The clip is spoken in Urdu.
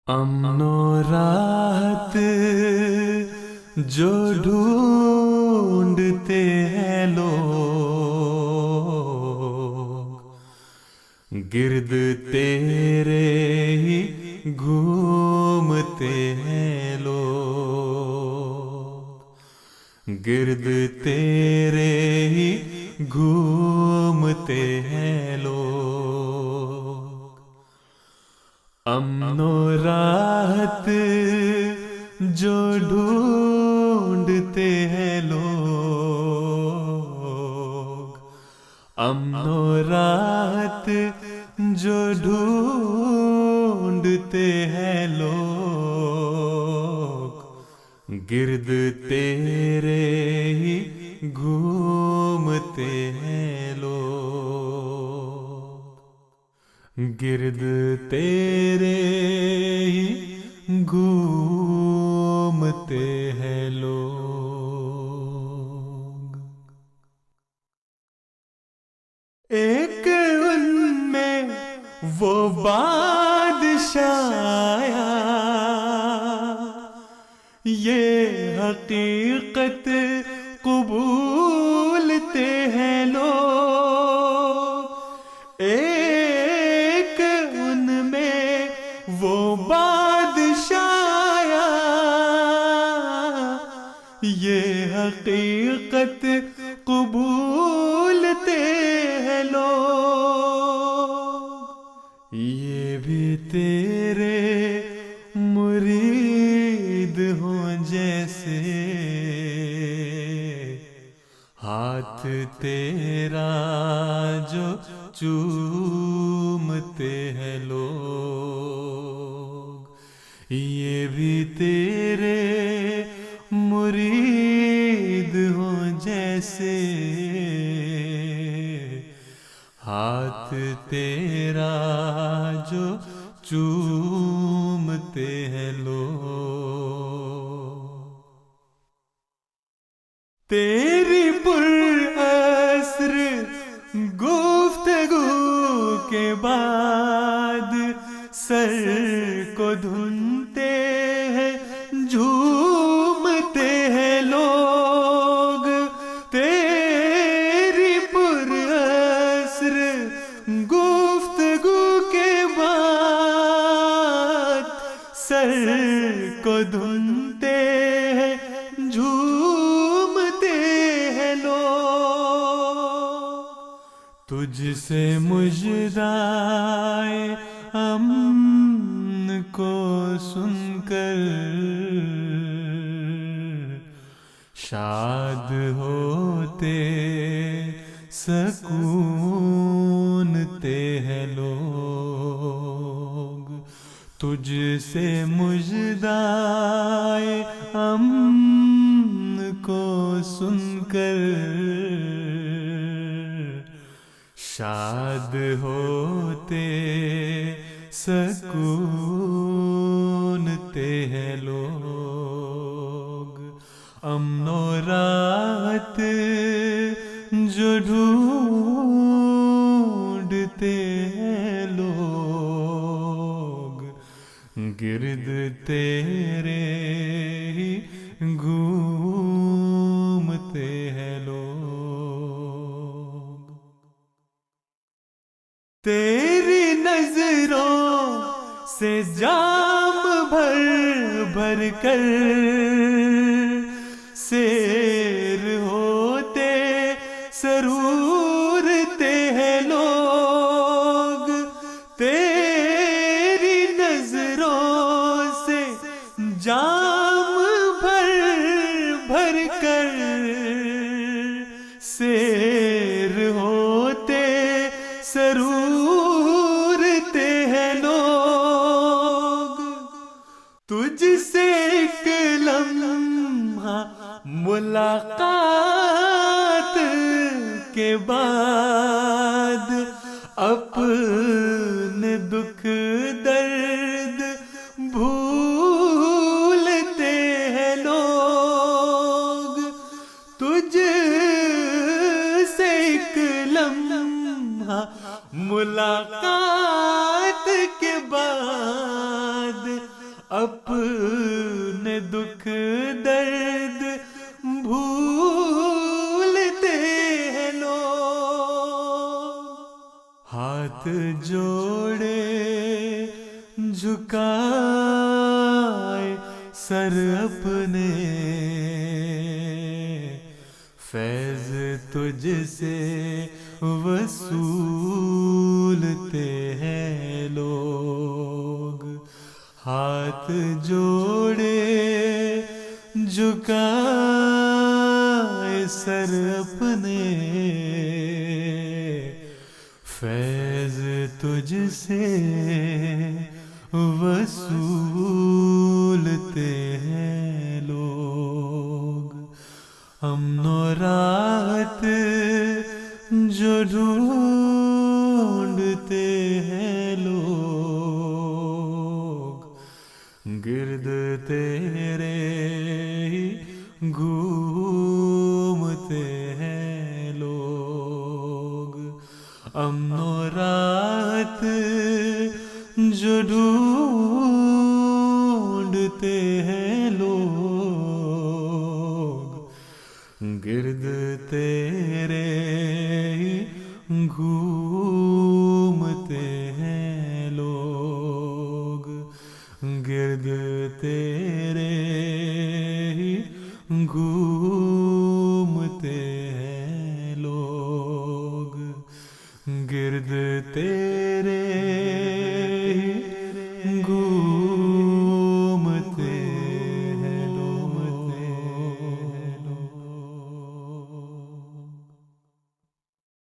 امن و راحت جو ڈھونڈتے ہیں لوگ، گرد تیرے ہی گھومتے ہیں لوگ، گرد تیرے ہی گھومتے ہیں لوگ۔ امن و راحت جو ڈھونڈتے ہیں لوگ، امن و راحت جو ڈھونڈتے ہیں لوگ، گرد تیرے ہی گھومتے ہیں لوگ، گرد تیرے ہی گھومتے ہیں لوگ۔ ایک ان میں وہ بادشاہ آیا، یہ حقیقت قبولتے ہیں لوگ۔ ایک ان میں وہ بادشاہ آیا، یہ حقیقت قبولتے ہیں لوگ۔ یہ بھی تیرے مرید ہوں جیسے، ہاتھ تیرا جو چومتے ہیں لوگ۔ یہ بھی تیرے مرید ہوں جیسے، ہاتھ تیرا جو چومتے ہیں لوگ۔ تیری پر اثر گفتگو کے بعد سر کو دھنتے ہیں، جھومتے ہیں لوگ۔ تیری پر اثر گفتگو کے بعد سر کو دھنتے ہیں، جھومتے ہیں لوگ۔ تجھ سے مژدائے امن کو سن کر شاد ہوتے سکونتے ہیں لوگ۔ تجھ سے مژدائے امن کو سن کر شاد ہوتے سکونتے ہیں لوگ۔ امن و راحت جو ڈھونڈتے ہیں لوگ، گرد تیرے ہی گھومتے ہیں لوگ۔ تیری نظروں سے جام بھر بھر کر سیر ہوتے سرورتے ہیں لوگ۔ تیری نظروں سے جام بھر بھر کر سیر ہوتے سرورتے ہیں لوگ۔ تجھ سے ایک لمحہ ملاقات کے بعد اپنے دکھ درد بھول اپنے دکھ درد بھولتے ہیں لوگ، ہاتھ جوڑے جھکائے سر اپنے، فیض تجھ سے وصولتے ہیں لوگ، ہاتھ جوڑے جھکائے سر اپنے، فیض تجھ سے وصولتے ہیں لوگ، امن و راحت جو ڈھونڈتے ہیں لوگ، گرد تیرے ہی گھومتے ہیں لوگ، امن و راحت جو ڈھونڈتے ہیں لوگ، گرد تیرے ہی گھومتے ہیں لوگ، گرد تیرے ہی گھومتے ہیں لوگ، گرد تیرے